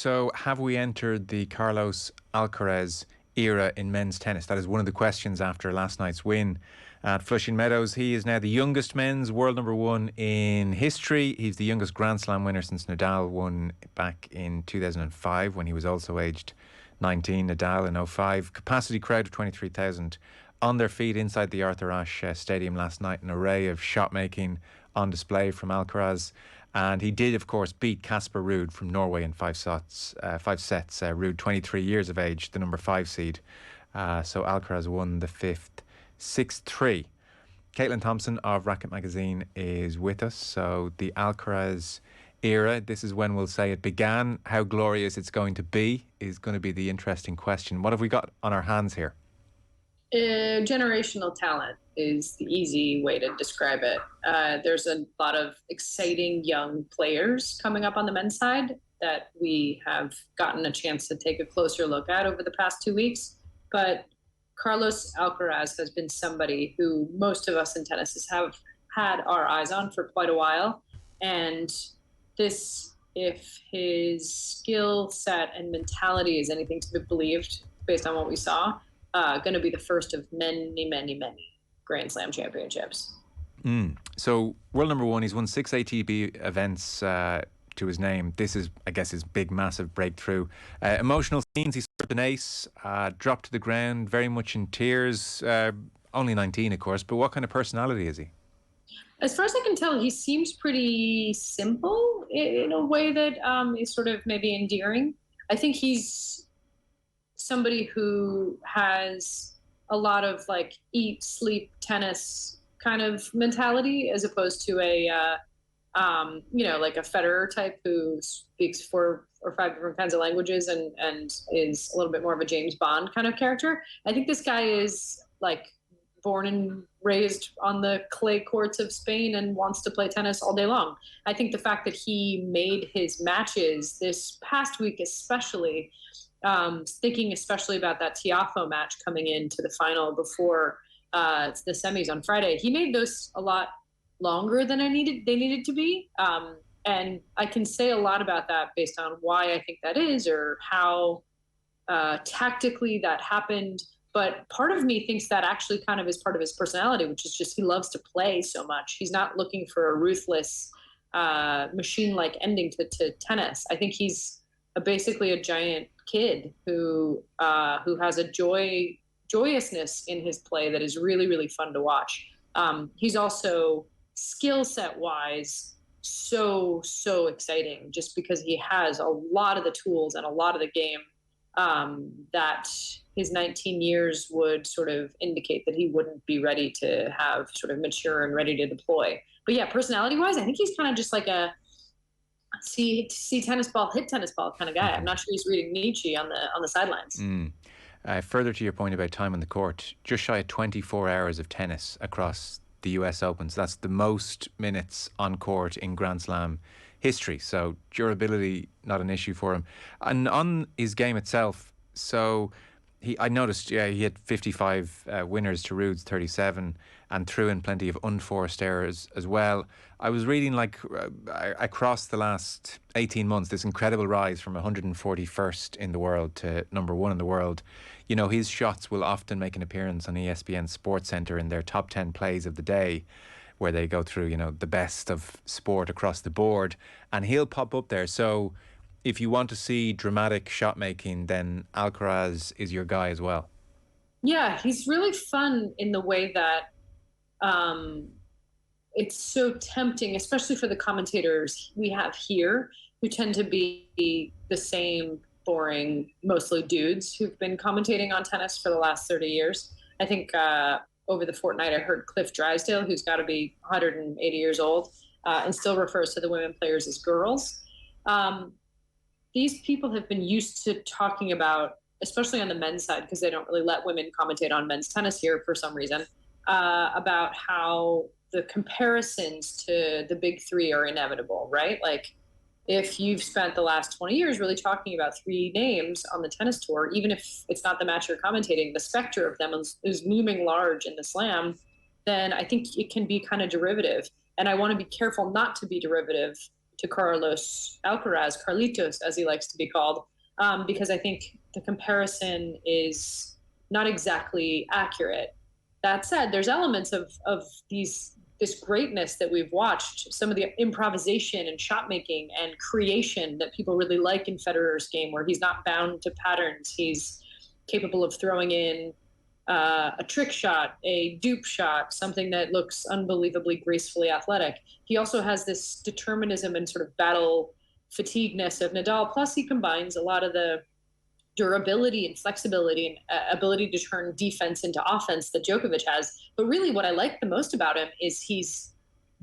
So, have we entered the Carlos Alcaraz era in men's tennis? That is one of the questions after last night's win at Flushing Meadows. He is now the youngest men's world number one in history. He's the youngest Grand Slam winner since Nadal won back in 2005 when he was also aged 19. Nadal in 05. Capacity crowd of 23,000 on their feet inside the Arthur Ashe Stadium last night. An array of shot making on display from Alcaraz. And he did, of course, beat Casper Ruud from Norway in five sets. Ruud, 23 years of age, the number 5 seed. So Alcaraz won the fifth, 6-3. Caitlin Thompson of Racquet magazine is with us. So the Alcaraz era, this is when we'll say it began. How glorious it's going to be is going to be the interesting question. What have we got on our hands here? Generational talent is the easy way to describe it. There's a lot of exciting young players coming up on the men's side that we have gotten a chance to take a closer look at over the past 2 weeks. But Carlos Alcaraz has been somebody who most of us in tennis have had our eyes on for quite a while. And this, if his skill set and mentality is anything to be believed based on what we saw, going to be the first of many, many, many Grand Slam championships. So world number one, he's won 6 ATB events to his name. This is, I guess, his big, massive breakthrough. Emotional scenes, he scored an ace, dropped to the ground, very much in tears. Only 19, of course, but what kind of personality is he? As far as I can tell, he seems pretty simple in a way that is sort of maybe endearing. I think he's somebody who has a lot of like eat, sleep, tennis kind of mentality, as opposed to a, like a Federer type who speaks 4 or 5 different kinds of languages and is a little bit more of a James Bond kind of character. I think this guy is like born and raised on the clay courts of Spain and wants to play tennis all day long. I think the fact that he made his matches this past week, especially, thinking especially about that Tiafoe match coming into the final before the semis on Friday, he made those a lot longer than they needed to be. And I can say a lot about that based on why I think that is, or how tactically that happened. But part of me thinks that actually kind of is part of his personality, which is just he loves to play so much. He's not looking for a ruthless machine-like ending to tennis. I think he's basically a giant kid who has a joyousness in his play that is really, really fun to watch. He's also skill set wise so exciting, just because he has a lot of the tools and a lot of the game that his 19 years would sort of indicate that he wouldn't be ready to have sort of mature and ready to deploy. But yeah, personality wise, I think he's kind of just like a see tennis ball, hit tennis ball kind of guy. I'm not sure he's reading Nietzsche on the sidelines. Further to your point about time on the court, just shy of 24 hours of tennis across the US Opens. That's the most minutes on court in Grand Slam history. So durability, not an issue for him. And on his game itself, so I noticed, he had 55 winners to Ruud's 37 and threw in plenty of unforced errors as well. I was reading across the last 18 months, this incredible rise from 141st in the world to number 1 in the world. You know, his shots will often make an appearance on ESPN Sports Center in their top 10 plays of the day, where they go through, the best of sport across the board, and he'll pop up there. So if you want to see dramatic shot making, then Alcaraz is your guy as well. Yeah, he's really fun in the way that it's so tempting, especially for the commentators we have here, who tend to be the same boring, mostly dudes who've been commentating on tennis for the last 30 years. I think over the fortnight, I heard Cliff Drysdale, who's got to be 180 years old, and still refers to the women players as girls. These people have been used to talking about, especially on the men's side, because they don't really let women commentate on men's tennis here for some reason, about how the comparisons to the big three are inevitable, right? Like, if you've spent the last 20 years really talking about 3 names on the tennis tour, even if it's not the match you're commentating, the specter of them is looming large in the slam, then I think it can be kind of derivative. And I want to be careful not to be derivative to Carlos Alcaraz, Carlitos, as he likes to be called, because I think the comparison is not exactly accurate. That said, there's elements of this greatness that we've watched, some of the improvisation and shot making and creation that people really like in Federer's game, where he's not bound to patterns. He's capable of throwing in a trick shot, a dupe shot, something that looks unbelievably gracefully athletic. He also has this determinism and sort of battle fatigueness of Nadal. Plus, he combines a lot of the durability and flexibility and ability to turn defense into offense that Djokovic has. But really, what I like the most about him is he's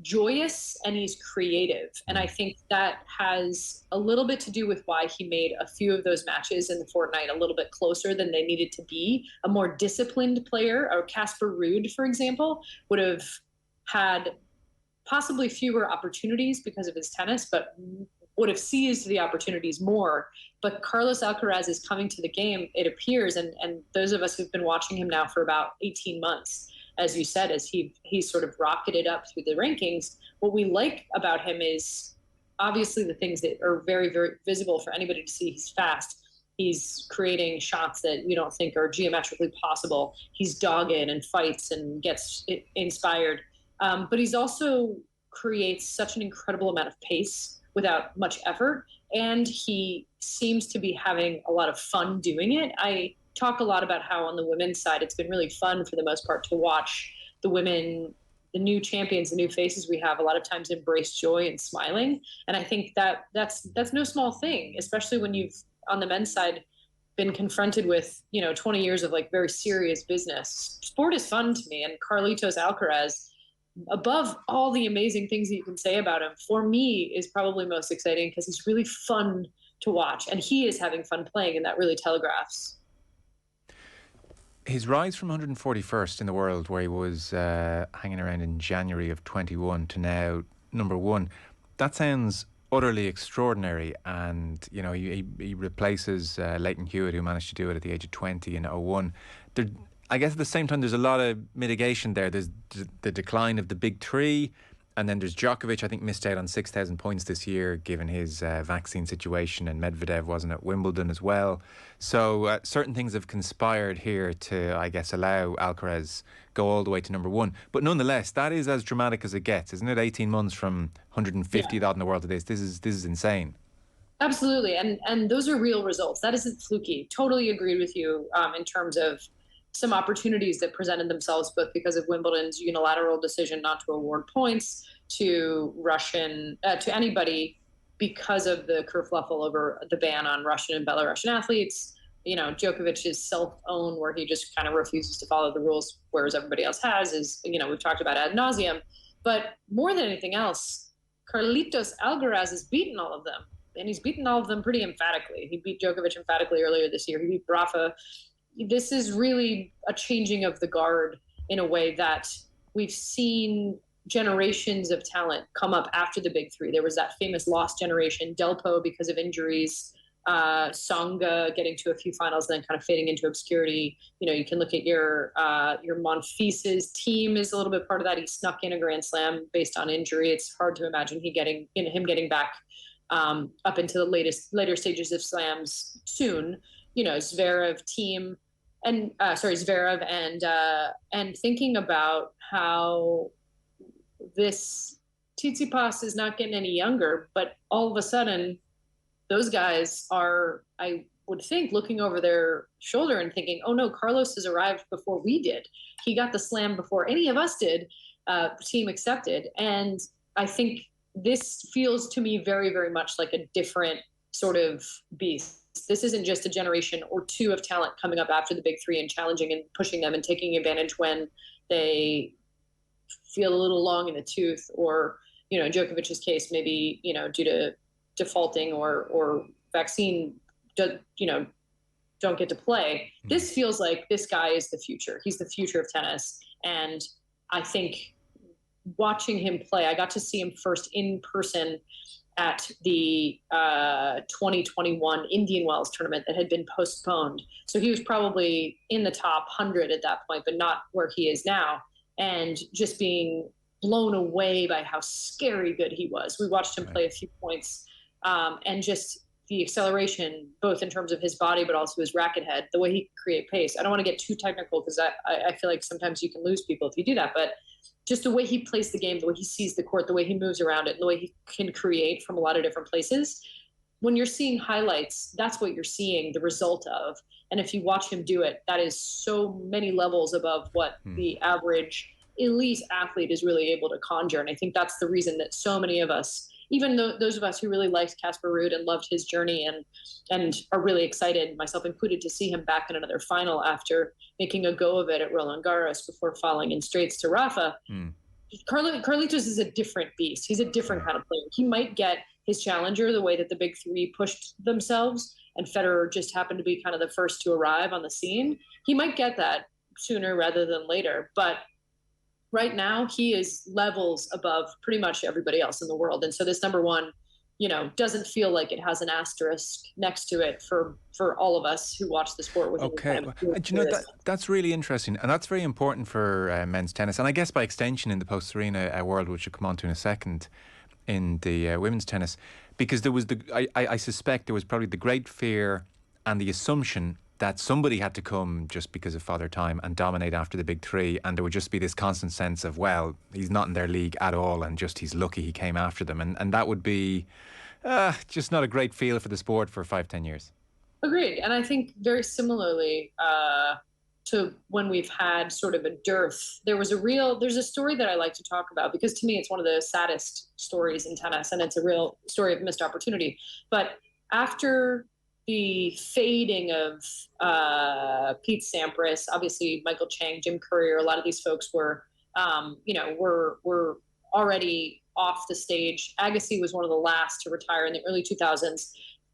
joyous and he's creative. And I think that has a little bit to do with why he made a few of those matches in the fortnight a little bit closer than they needed to be. A more disciplined player, or Casper Ruud, for example, would have had possibly fewer opportunities because of his tennis, but would have seized the opportunities more. But Carlos Alcaraz is coming to the game, it appears, and those of us who've been watching him now for about 18 months, as you said, as he sort of rocketed up through the rankings, what we like about him is obviously the things that are very, very visible for anybody to see. He's fast. He's creating shots that you don't think are geometrically possible. He's dogged and fights and gets inspired. But he's also creates such an incredible amount of pace without much effort. And he seems to be having a lot of fun doing it. I talk a lot about how on the women's side, it's been really fun for the most part to watch the women, the new champions, the new faces we have a lot of times embrace joy and smiling. And I think that that's no small thing, especially when you've on the men's side been confronted with, 20 years of like very serious business. Sport is fun to me. And Carlitos Alcaraz, above all the amazing things that you can say about him, for me is probably most exciting because he's really fun to watch and he is having fun playing, and that really telegraphs. His rise from 141st in the world, where he was hanging around in January of 21, to now number one, that sounds utterly extraordinary. And, he replaces Leighton Hewitt, who managed to do it at the age of 20 in 01. I guess at the same time, there's a lot of mitigation there. There's the decline of the big three, and then there's Djokovic, I think, missed out on 6,000 points this year, given his vaccine situation, and Medvedev wasn't at Wimbledon as well. So certain things have conspired here to, I guess, allow Alcaraz go all the way to number one. But nonetheless, that is as dramatic as it gets, isn't it? 18 months from 150th odd in the world to this. This is insane. Absolutely, and those are real results. That isn't fluky. Totally agreed with you in terms of some opportunities that presented themselves, both because of Wimbledon's unilateral decision not to award points to to anybody because of the kerfluffle over the ban on Russian and Belarusian athletes. Djokovic's self-own, where he just kind of refuses to follow the rules, whereas everybody else has, is, we've talked about ad nauseum. But more than anything else, Carlitos Alcaraz has beaten all of them, and he's beaten all of them pretty emphatically. He beat Djokovic emphatically earlier this year. He beat Rafa. This is really a changing of the guard in a way that we've seen generations of talent come up after the big three. There was that famous lost generation, Delpo because of injuries, Tsonga getting to a few finals, then kind of fading into obscurity. You can look at your Monfils's team is a little bit part of that. He snuck in a Grand Slam based on injury. It's hard to imagine him getting back up into the later stages of slams soon. Zverev team and Zverev and thinking about how this Tsitsipas is not getting any younger, but all of a sudden those guys are, I would think, looking over their shoulder and thinking, oh no, Carlos has arrived before we did. He got the slam before any of us did, team accepted. And I think this feels to me very, very much like a different sort of beast. This isn't just a generation or two of talent coming up after the big three and challenging and pushing them and taking advantage when they feel a little long in the tooth, or, in Djokovic's case, maybe, due to defaulting or vaccine, don't get to play. This feels like this guy is the future. He's the future of tennis. And I think watching him play, I got to see him first in person at the 2021 Indian Wells tournament that had been postponed. So he was probably in the top 100 at that point, but not where he is now. And just being blown away by how scary good he was. We watched him play a few points, and just the acceleration, both in terms of his body, but also his racket head, the way he can create pace. I don't want to get too technical because I feel like sometimes you can lose people if you do that, but just the way he plays the game, the way he sees the court, the way he moves around it, and the way he can create from a lot of different places. When you're seeing highlights, that's what you're seeing the result of. And if you watch him do it, that is so many levels above what the average elite athlete is really able to conjure. And I think that's the reason that so many of us, even those of us who really liked Casper Ruud and loved his journey and are really excited, myself included, to see him back in another final after making a go of it at Roland Garros before falling in straights to Rafa. Carlitos is a different beast. He's a different kind of player. He might get his challenger the way that the big three pushed themselves, and Federer just happened to be kind of the first to arrive on the scene. He might get that sooner rather than later, but right now he is levels above pretty much everybody else in the world. And so this number one, doesn't feel like it has an asterisk next to it for all of us who watch the sport with. Okay, that's really interesting, and that's very important for men's tennis, and I guess by extension in the post-Serena world, which we'll come on to in a second, in the women's tennis, because there was I suspect there was probably the great fear and the assumption that somebody had to come just because of Father Time and dominate after the big three, and there would just be this constant sense of, well, he's not in their league at all, and just he's lucky he came after them, and that would be just not a great feel for the sport for 5-10 years. Agreed. And I think very similarly to when we've had sort of a dearth, there's a story that I like to talk about because to me it's one of the saddest stories in tennis, and it's a real story of missed opportunity. But after the fading of Pete Sampras, obviously Michael Chang, Jim Courier, a lot of these folks were already off the stage. Agassi was one of the last to retire in the early 2000s.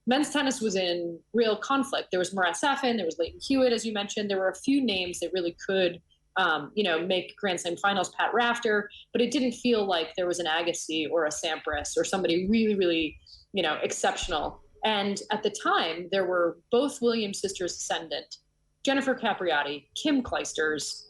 Men's tennis was in real conflict. There was Murat Safin, there was Leighton Hewitt, as you mentioned. There were a few names that really could, make Grand Slam finals, Pat Rafter, but it didn't feel like there was an Agassi or a Sampras or somebody really, really, exceptional. And at the time, there were both Williams sisters ascendant, Jennifer Capriati, Kim Clijsters,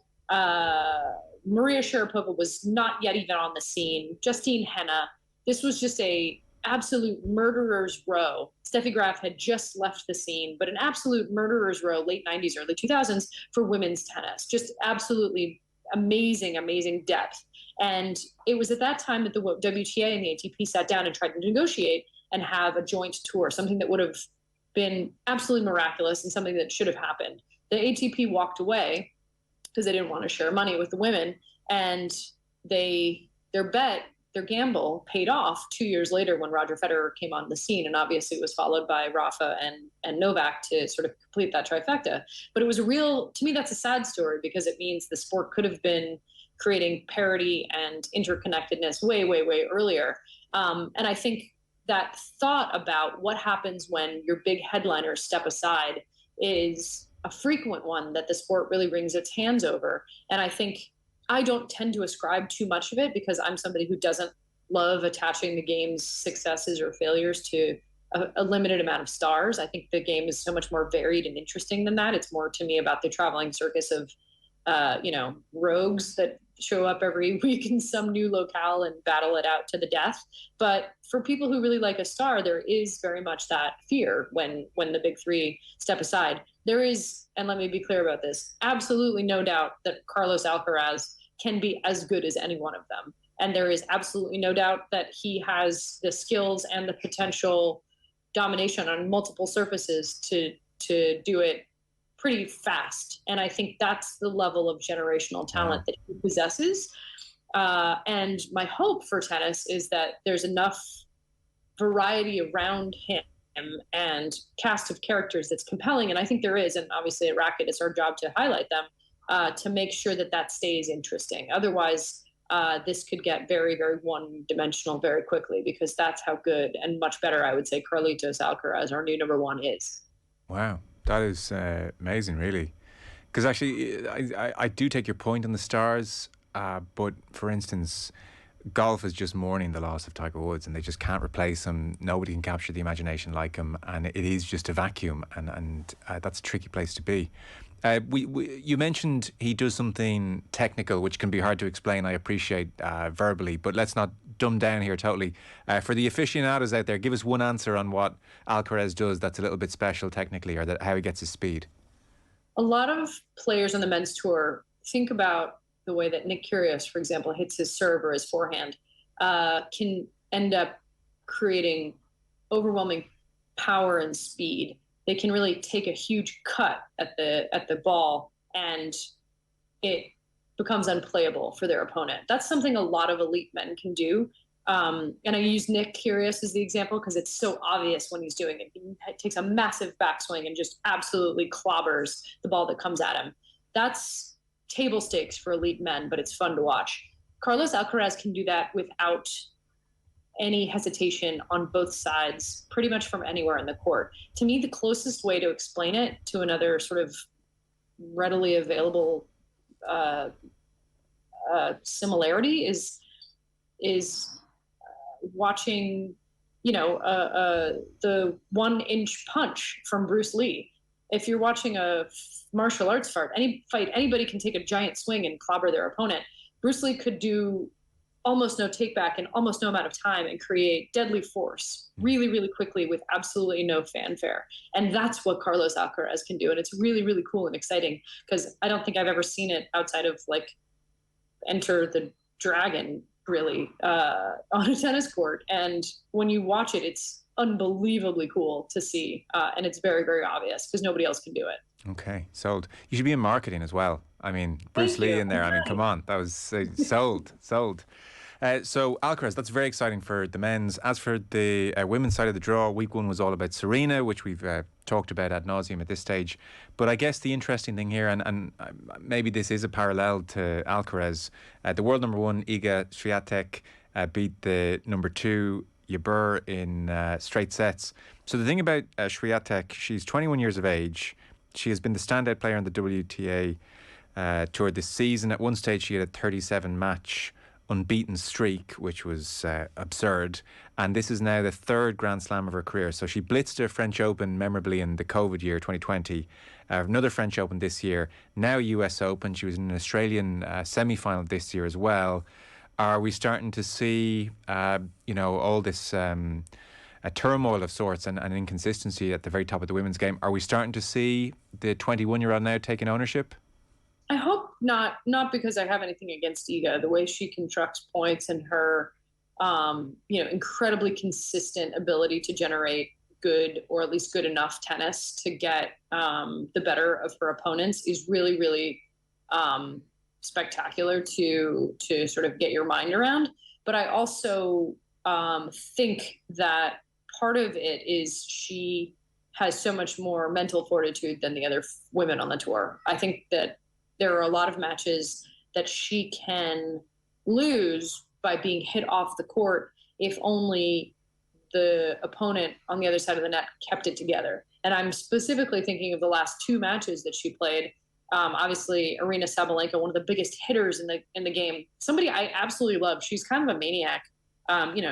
Maria Sharapova was not yet even on the scene, Justine Henna. This was just a absolute murderer's row. Steffi Graf had just left the scene, but an absolute murderer's row, late 90s, early 2000s for women's tennis. Just absolutely amazing, amazing depth. And it was at that time that the WTA and the ATP sat down and tried to negotiate and have a joint tour, something that would have been absolutely miraculous and something that should have happened. The ATP walked away because they didn't want to share money with the women, and their gamble paid off 2 years later when Roger Federer came on the scene, and obviously it was followed by Rafa and Novak to sort of complete that trifecta. But it was to me, that's a sad story because it means the sport could have been creating parity and interconnectedness way, way, way earlier. And I think that thought about what happens when your big headliners step aside is a frequent one that the sport really wrings its hands over. And I think I don't tend to ascribe too much of it because I'm somebody who doesn't love attaching the game's successes or failures to a limited amount of stars. I think the game is so much more varied and interesting than that. It's more to me about the traveling circus of, rogues that show up every week in some new locale and battle it out to the death. But for people who really like a star, there is very much that fear when the big three step aside. There is, and let me be clear about this, absolutely no doubt that Carlos Alcaraz can be as good as any one of them. And there is absolutely no doubt that he has the skills and the potential domination on multiple surfaces to do it pretty fast. And I think that's the level of generational talent that he possesses. And my hope for tennis is that there's enough variety around him and cast of characters that's compelling. And I think there is. And obviously at Racquet, it's our job to highlight them to make sure that stays interesting. Otherwise, this could get very, very one-dimensional very quickly because that's how good and much better, I would say, Carlitos Alcaraz, our new number one, is. Wow. That is amazing, really. Because actually, I do take your point on the stars, but for instance, golf is just mourning the loss of Tiger Woods, and they just can't replace him. Nobody can capture the imagination like him, and it is just a vacuum, and that's a tricky place to be. You mentioned he does something technical, which can be hard to explain. I appreciate verbally, but let's not dumb down here totally. For the aficionados out there, give us one answer on what Alcaraz does that's a little bit special technically, or how he gets his speed. A lot of players on the men's tour think about the way that Nick Kyrgios, for example, hits his serve or his forehand, can end up creating overwhelming power and speed. They can really take a huge cut at the ball, and it becomes unplayable for their opponent. That's something a lot of elite men can do. And I use Nick Kyrgios as the example because it's so obvious when he's doing it. He takes a massive backswing and just absolutely clobbers the ball that comes at him. That's table stakes for elite men, but it's fun to watch. Carlos Alcaraz can do that without any hesitation on both sides, pretty much from anywhere in the court. To me, the closest way to explain it to another sort of readily available similarity is watching, the 1-inch punch from Bruce Lee. If you're watching a martial arts fight, anybody can take a giant swing and clobber their opponent. Bruce Lee could do almost no take back in almost no amount of time and create deadly force really, really quickly with absolutely no fanfare. And that's what Carlos Alcaraz can do. And it's really, really cool and exciting because I don't think I've ever seen it outside of like Enter the Dragon, really, on a tennis court. And when you watch it, it's unbelievably cool to see. And it's very, very obvious because nobody else can do it. Okay, sold. You should be in marketing as well. I mean, Bruce Lee in there. I mean, come on. That was sold. So Alcaraz, that's very exciting for the men's. As for the women's side of the draw, week one was all about Serena, which we've talked about ad nauseum at this stage. But I guess the interesting thing here, and maybe this is a parallel to Alcaraz, the world number one, Iga Swiatek, beat the number two, Jabeur, in straight sets. So the thing about Swiatek, she's 21 years of age. She has been the standout player on the WTA tour this season. At one stage, she had a 37-match unbeaten streak, which was absurd. And this is now the third Grand Slam of her career. So she blitzed a French Open memorably in the COVID year, 2020. Another French Open this year. Now US Open. She was in an Australian semi-final this year as well. Are we starting to see, all this a turmoil of sorts and inconsistency at the very top of the women's game? Are we starting to see the 21-year-old now taking ownership? I hope not because I have anything against Iga. The way she constructs points and her, incredibly consistent ability to generate good or at least good enough tennis to get the better of her opponents is really, really spectacular to sort of get your mind around. But I also think that part of it is she has so much more mental fortitude than the other women on the tour. I think that there are a lot of matches that she can lose by being hit off the court if only the opponent on the other side of the net kept it together. And I'm specifically thinking of the last two matches that she played. Obviously, Aryna Sabalenka, one of the biggest hitters in the game. Somebody I absolutely love. She's kind of a maniac.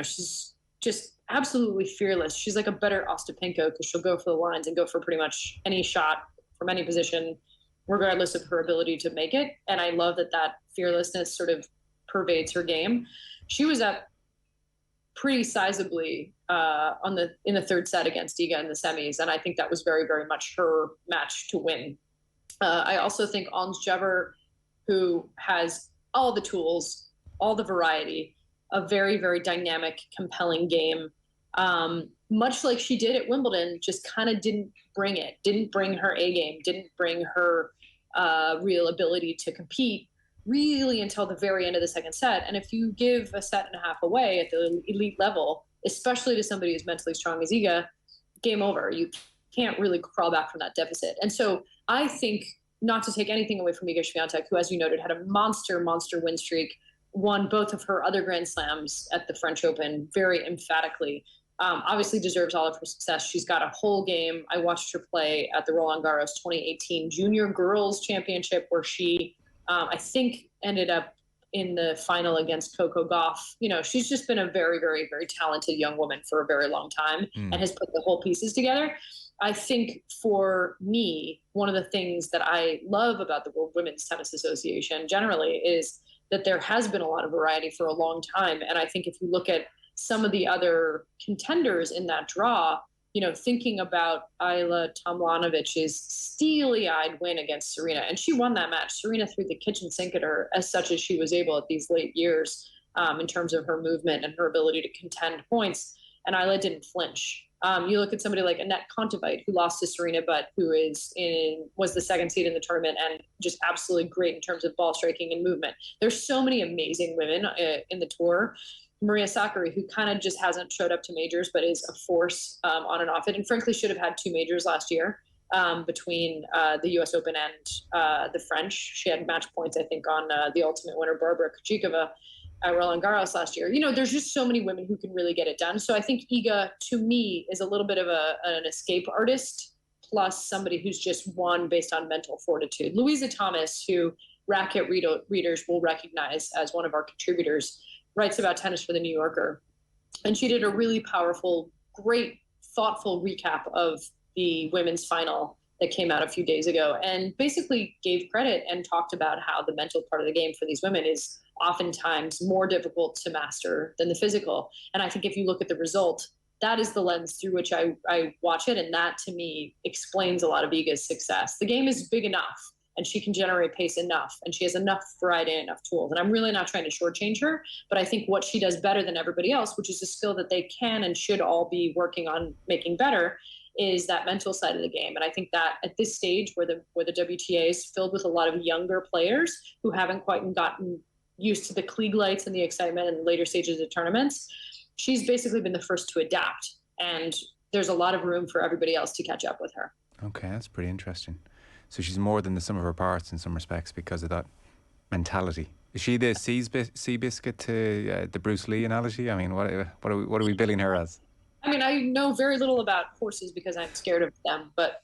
She's just absolutely fearless. She's like a better Ostapenko because she'll go for the lines and go for pretty much any shot from any position, regardless of her ability to make it. And I love that fearlessness sort of pervades her game. She was up pretty sizably in the third set against Iga in the semis, and I think that was very, very much her match to win. I also think Ons Jabeur, who has all the tools, all the variety, a very, very dynamic, compelling game, much like she did at Wimbledon, just kind of didn't bring her A game, didn't bring her real ability to compete really until the very end of the second set. And if you give a set and a half away at the elite level, especially to somebody who's mentally strong as Iga, game over. You can't really crawl back from that deficit. And so I think, not to take anything away from Iga Swiatek, who, as you noted, had a monster win streak, won both of her other Grand Slams at the French Open very emphatically, obviously deserves all of her success. She's got a whole game. I watched her play at the Roland Garros 2018 Junior Girls Championship, where she, I think, ended up in the final against Coco Gauff. You know, she's just been a very, very, very talented young woman for a very long time and has put the whole pieces together. I think for me, one of the things that I love about the World Women's Tennis Association generally is that there has been a lot of variety for a long time. And I think if you look at some of the other contenders in that draw, you know, thinking about Ayla Tomlanovich's steely-eyed win against Serena, and she won that match. Serena threw the kitchen sink at her as such as she was able at these late years in terms of her movement and her ability to contend points. And Ayla didn't flinch. You look at somebody like Annette Kontaveit, who lost to Serena, but who was the second seed in the tournament and just absolutely great in terms of ball striking and movement. There's so many amazing women in the tour. Maria Sakkari, who kind of just hasn't showed up to majors, but is a force on and off it, and frankly should have had 2 majors last year between the U.S. Open and the French. She had match points, I think, on the ultimate winner, Barbara Krejcikova, at Roland Garros last year. You know, there's just so many women who can really get it done. So I think Iga, to me, is a little bit of an escape artist, plus somebody who's just won based on mental fortitude. Louisa Thomas, who Racquet readers will recognize as one of our contributors, writes about tennis for the New Yorker. And she did a really powerful, great, thoughtful recap of the women's final that came out a few days ago, and basically gave credit and talked about how the mental part of the game for these women is oftentimes more difficult to master than the physical. And I think if you look at the result, that is the lens through which I watch it. And that, to me, explains a lot of Iga's success. The game is big enough, and she can generate pace enough, and she has enough variety and enough tools. And I'm really not trying to shortchange her, but I think what she does better than everybody else, which is a skill that they can and should all be working on making better, is that mental side of the game. And I think that at this stage where the WTA is filled with a lot of younger players who haven't quite gotten used to the Klieg lights and the excitement in the later stages of tournaments, she's basically been the first to adapt. And there's a lot of room for everybody else to catch up with her. Okay, that's pretty interesting. So she's more than the sum of her parts in some respects because of that mentality. Is she the sea biscuit to the Bruce Lee analogy? I mean, what are we billing her as? I mean, I know very little about horses because I'm scared of them, but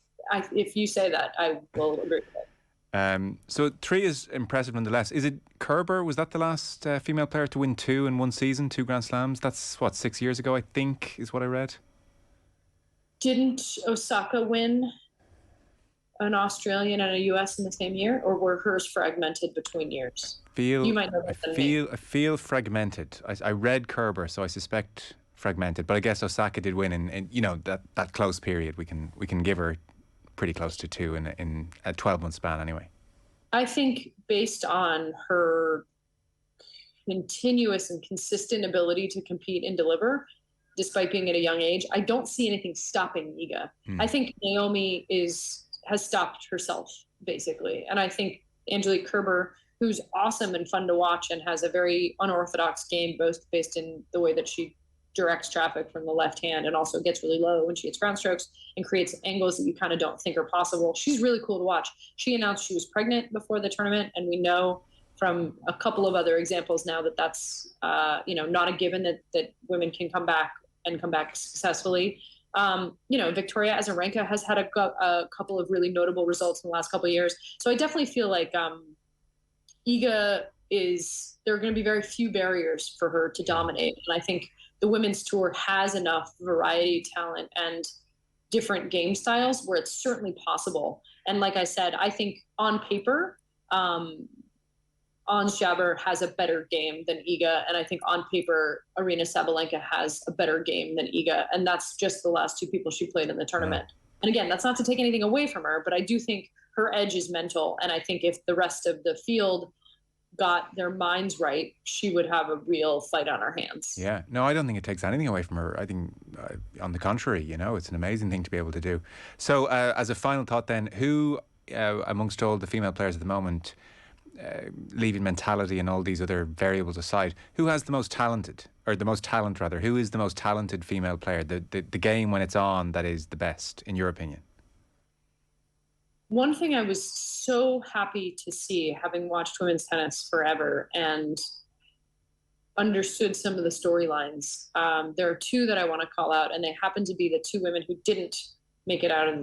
if you say that, I will agree with it. So 3 is impressive nonetheless. Is it Kerber? Was that the last female player to win 2 in one season, 2 Grand Slams? That's, 6 years ago, I think, is what I read. Didn't Osaka win an Australian and a US in the same year, or were hers fragmented between years? You might know that. I feel fragmented. I read Kerber, so I suspect fragmented. But I guess Osaka did win in you know, that close period. We can give her pretty close to 2 in a 12-month span anyway. I think based on her continuous and consistent ability to compete and deliver, despite being at a young age, I don't see anything stopping Iga. I think Naomi has stopped herself, basically. And I think Angelique Kerber, who's awesome and fun to watch and has a very unorthodox game, both based in the way that she directs traffic from the left hand and also gets really low when she hits ground strokes and creates angles that you kind of don't think are possible. She's really cool to watch. She announced she was pregnant before the tournament, and we know from a couple of other examples now that that's not a given that women can come back and come back successfully. Victoria Azarenka has had a couple of really notable results in the last couple of years. So I definitely feel like Iga there are going to be very few barriers for her to dominate. And I think the women's tour has enough variety, talent, and different game styles where it's certainly possible. And like I said, I think on paper, Ons Jabeur has a better game than Iga, and I think on paper, Aryna Sabalenka has a better game than Iga, and that's just the last 2 people she played in the tournament. And again, that's not to take anything away from her, but I do think her edge is mental, and I think if the rest of the field got their minds right, she would have a real fight on her hands. Yeah, no, I don't think it takes anything away from her. I think, on the contrary, it's an amazing thing to be able to do. So, as a final thought, then, who amongst all the female players at the moment, leaving mentality and all these other variables aside, who has the most talent, rather? Who is the most talented female player? The game when it's on that is the best, in your opinion? One thing I was so happy to see, having watched women's tennis forever and understood some of the storylines, there are 2 that I want to call out, and they happen to be the 2 women who didn't make it out of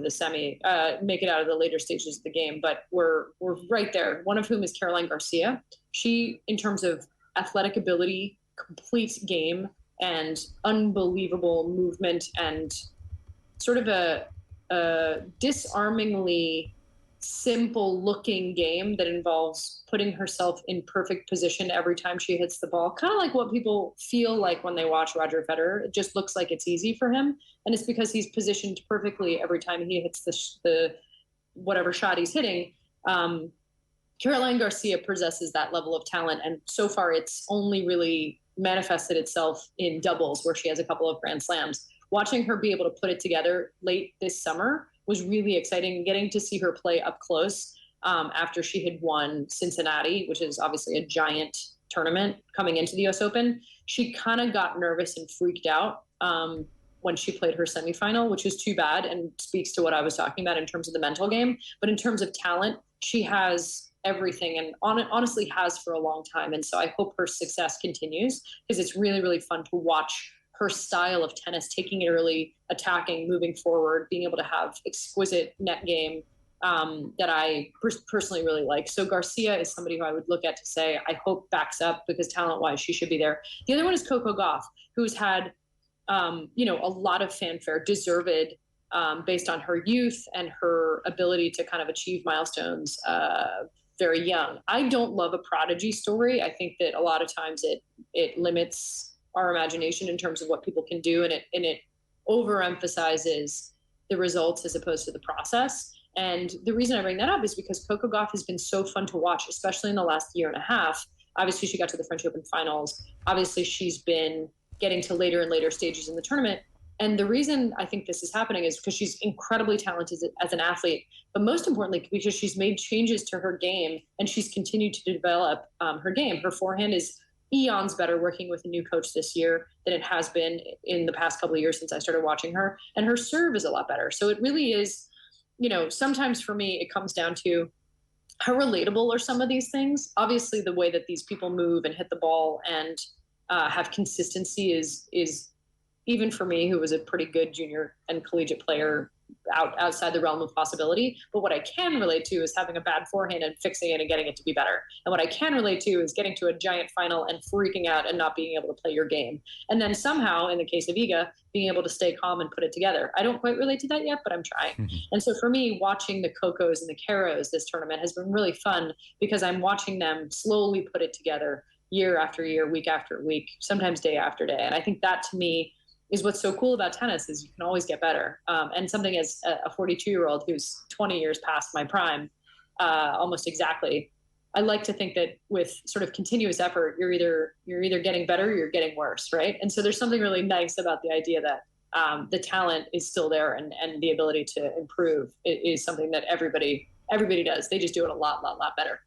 make it out of the later stages of the game. But we're right there. One of whom is Caroline Garcia. She, in terms of athletic ability, complete game, and unbelievable movement, and sort of a disarmingly simple looking game that involves putting herself in perfect position every time she hits the ball. Kind of like what people feel like when they watch Roger Federer. It just looks like it's easy for him. And it's because he's positioned perfectly every time he hits the whatever shot he's hitting. Caroline Garcia possesses that level of talent. And so far it's only really manifested itself in doubles where she has a couple of Grand Slams. Watching her be able to put it together late this summer was really exciting. Getting to see her play up close after she had won Cincinnati, which is obviously a giant tournament coming into the US Open, she kind of got nervous and freaked out when she played her semifinal, which is too bad and speaks to what I was talking about in terms of the mental game. But in terms of talent, she has everything and honestly has for a long time. And so I hope her success continues because it's really, really fun to watch her style of tennis, taking it early, attacking, moving forward, being able to have exquisite net game that I personally really like. So Garcia is somebody who I would look at to say, I hope backs up because talent-wise, she should be there. The other one is Coco Gauff, who's had, a lot of fanfare, deserved, based on her youth and her ability to kind of achieve milestones very young. I don't love a prodigy story. I think that a lot of times it limits our imagination in terms of what people can do, and it overemphasizes the results as opposed to the process. And the reason I bring that up is because Coco Gauff has been so fun to watch, especially in the last year and a half. Obviously, she got to the French Open finals. Obviously, she's been getting to later and later stages in the tournament. And the reason I think this is happening is because she's incredibly talented as an athlete, but most importantly, because she's made changes to her game and she's continued to develop her game. Her forehand is eons better working with a new coach this year than it has been in the past couple of years since I started watching her. And her serve is a lot better. So it really is, sometimes for me, it comes down to how relatable are some of these things. Obviously, the way that these people move and hit the ball and have consistency is even for me, who was a pretty good junior and collegiate player, outside the realm of possibility. But what I can relate to is having a bad forehand and fixing it and getting it to be better. And what I can relate to is getting to a giant final and freaking out and not being able to play your game. And then somehow, in the case of Iga, being able to stay calm and put it together. I don't quite relate to that yet, but I'm trying. Mm-hmm. And so for me, watching the Cocos and the Caros this tournament has been really fun because I'm watching them slowly put it together year after year, week after week, sometimes day after day. And I think that to me is what's so cool about tennis is you can always get better. And something as a 42-year-old who's 20 years past my prime, almost exactly, I like to think that with sort of continuous effort, you're either getting better or you're getting worse, right? And so there's something really nice about the idea that the talent is still there and the ability to improve is something that everybody does. They just do it a lot better.